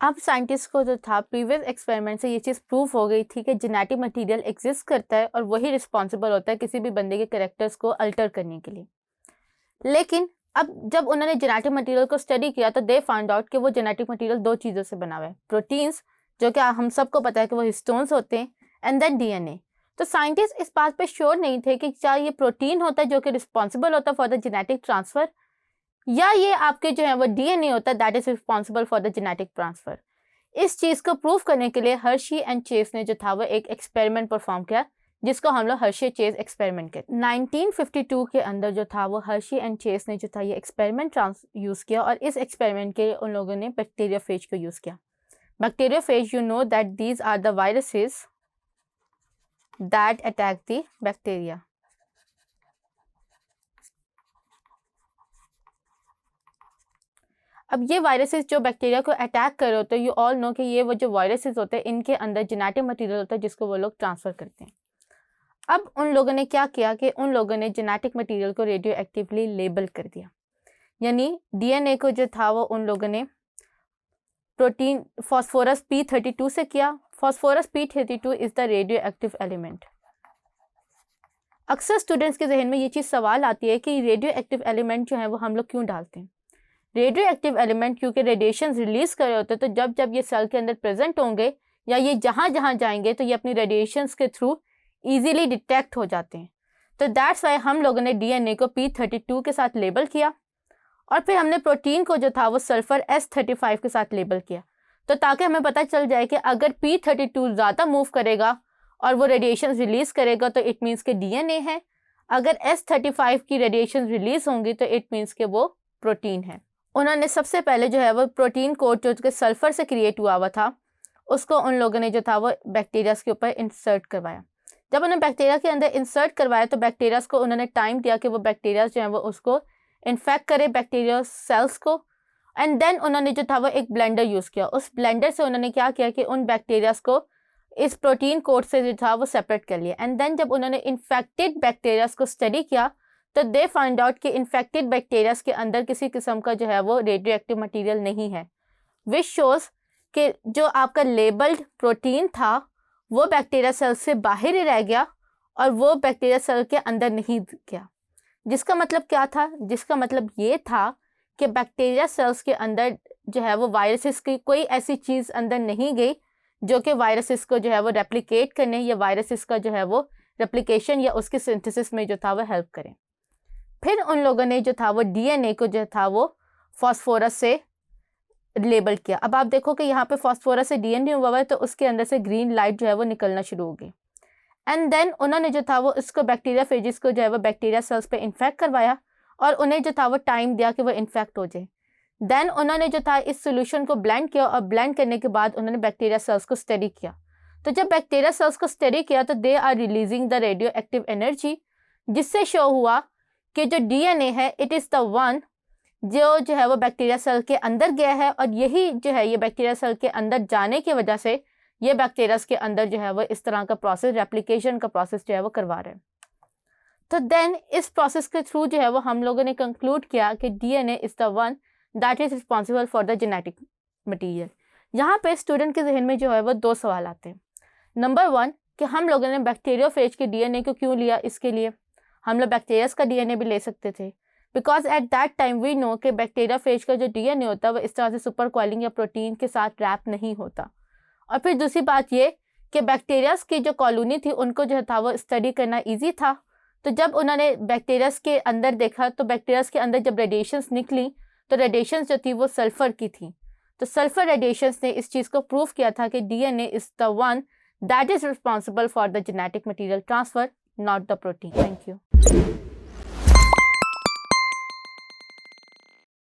अब साइंटिस्ट को जो था प्रीवियस एक्सपेरिमेंट से ये चीज़ प्रूव हो गई थी कि जेनेटिक मटेरियल एग्जिस्ट करता है और वही रिस्पॉन्सिबल होता है किसी भी बंदे के कैरेक्टर्स को अल्टर करने के लिए। लेकिन अब जब उन्होंने जेनेटिक मटेरियल को स्टडी किया तो दे फाइंड आउट कि वो जेनेटिक मटेरियल दो चीज़ों से बना हुआ है, प्रोटीन्स जो कि हम सबको पता है कि वो हिस्टोन्स होते हैं, एंड देन डीएनए। तो साइंटिस्ट इस बात पे श्योर नहीं थे कि क्या ये प्रोटीन होता है जो कि रिस्पॉन्सिबल होता है फॉर द जेनेटिक ट्रांसफर, या ये आपके जो है वो डीएनए होता है that is responsible for the genetic transfer. इस चीज़ को प्रूव करने के लिए हर्शी एंड चेस ने जो था वो एक एक्सपेरिमेंट परफॉर्म किया जिसको हम लोग हर्शी चेस एक्सपेरिमेंट कहते हैं। 1952 के अंदर जो था वो हर्शी एंड चेस ने जो था ये एक्सपेरिमेंट यूज़ किया और इस एक्सपेरिमेंट के लिए उन लोगों ने बैक्टीरियोफेज को यूज़ किया। Bacteriophage, you know that these are the viruses that attack the bacteria. अब ये वायरसेस जो बैक्टीरिया को अटैक कर रहे होते हैं, यू ऑल नो कि ये वो जो वायरसेस होते हैं इनके अंदर जेनेटिक मटेरियल होता है जिसको वो लोग ट्रांसफ़र करते हैं। अब उन लोगों ने क्या किया कि उन लोगों ने जेनेटिक मटेरियल को रेडियो एक्टिवली लेबल कर दिया, यानी डीएनए को जो था वो उन लोगों ने प्रोटीन फॉस्फोरस P32 से किया। Phosphorus P32 is the radio active element. अक्सर स्टूडेंट्स के जहन में ये चीज़ सवाल आती है कि रेडियो एक्टिव एलिमेंट जो है वो हम लोग क्यों डालते हैं। रेडियो एक्टिव एलिमेंट क्योंकि रेडिएशन रिलीज कर रहे होते हैं, तो जब जब ये सेल के अंदर प्रेजेंट होंगे या ये जहाँ जहाँ जाएंगे तो ये अपनी रेडिएशंस के थ्रू इजीली डिटेक्ट हो जाते हैं। तो दैट्स वाई हम लोगों ने डीएनए को P32 के साथ लेबल किया और फिर हमने प्रोटीन को जो था वो सल्फर S35 के साथ लेबल किया, तो ताकि हमें पता चल जाए कि अगर P32 ज़्यादा मूव करेगा और वो रेडिएशन रिलीज करेगा तो इट मीन्स के डीएनए है, अगर S35 की रेडिएशन रिलीज होंगी तो इट मीन्स के वो प्रोटीन है। उन्होंने सबसे पहले जो है वो प्रोटीन कोड जो कि सल्फर से क्रिएट हुआ था उसको उन लोगों ने जो था वो बैक्टीरियाज के ऊपर इंसर्ट करवाया। जब उन्होंने बैक्टीरिया के अंदर इंसर्ट करवाया तो बैक्टीरियाज को उन्होंने टाइम दिया कि वो बैक्टीरियाज जो है वो उसको इन्फेक्ट करे बैक्टीरिया सेल्स को, एंड देन उन्होंने जो था वो एक ब्लेंडर यूज़ किया। उस ब्लेंडर से उन्होंने क्या किया कि उन बैक्टीरियाज को इस प्रोटीन कोड से जो था वो सेपरेट कर लिया, एंड देन जब उन्होंने इन्फेक्टेड बैक्टीरियाज को स्टडी किया तो दे फाइंड आउट कि इन्फेक्टेड बैक्टीरियाज के अंदर किसी किस्म का जो है वो रेडियो एक्टिव मटीरियल नहीं है, विच शोज़ कि जो आपका लेबल्ड प्रोटीन था वो बैक्टीरिया सेल से बाहर ही रह गया और वो बैक्टीरिया सेल के अंदर नहीं गया। जिसका मतलब क्या था, जिसका मतलब ये था कि बैक्टीरिया सेल्स के अंदर जो है वो वायरसेस की कोई ऐसी चीज़ अंदर नहीं गई जो कि वायरसेस को जो है वो रेप्लिकेट करने या वायरसेस का जो है वो रेप्लिकेशन या उसकी सिंथेसिस में जो था वो हेल्प करें। फिर उन लोगों ने जो था वो डीएनए को जो था वो फास्फोरस से लेबल किया। अब आप देखो कि यहाँ पे फास्फोरस से डीएनए हुआ है तो उसके अंदर से ग्रीन लाइट जो है वो निकलना शुरू हो गई, एंड देन उन्होंने जो था वो इसको बैक्टीरिया फेजिस को जो है वो बैक्टीरिया सेल्स पे इन्फेक्ट करवाया और उन्हें जो था वो टाइम दिया कि वो इन्फेक्ट हो जाए। देन उन्होंने जो था इस सोल्यूशन को ब्लेंड किया और ब्लेंड करने के बाद उन्होंने बैक्टीरिया सेल्स को स्टडी किया। तो जब बैक्टीरिया सेल्स को स्टडी किया तो they are releasing the radioactive energy, जिससे शो हुआ कि जो डीएनए है इट इज़ द वन जो है वो बैक्टीरिया सेल के अंदर गया है, और यही जो है ये बैक्टीरिया सेल के अंदर जाने की वजह से ये बैक्टीरिया के अंदर जो है वो इस तरह का प्रोसेस, रेप्लिकेशन का प्रोसेस जो है वो करवा रहे हैं। तो देन इस प्रोसेस के थ्रू जो है वो हम लोगों ने कंक्लूड किया कि DNA is the one that is responsible for the genetic material. यहाँ पे स्टूडेंट के जहन में जो है वो दो सवाल आते हैं। नंबर वन कि हम लोगों ने बैक्टीरियोफेज के डीएनए को क्यों लिया, इसके लिए हम लोग बैक्टीरियाज का डीएनए भी ले सकते थे, because at that time we know कि बैक्टीरियोफेज का जो डीएनए होता है वो इस तरह से सुपर कॉइलिंग या प्रोटीन के साथ रैप नहीं होता। और फिर दूसरी बात ये कि बैक्टीरियाज की जो कॉलोनी थी उनको जो था वो स्टडी करना ईजी था। तो जब उन्होंने बैक्टीरियाज के अंदर देखा तो बैक्टीरियाज के अंदर जब रेडिएशंस निकली तो रेडिएशंस जो थी वो सल्फर की थी। तो सल्फर रेडिएशंस ने इस चीज़ को प्रूव किया था कि DNA is the one that is responsible for the genetic material transfer, not the protein. Thank you.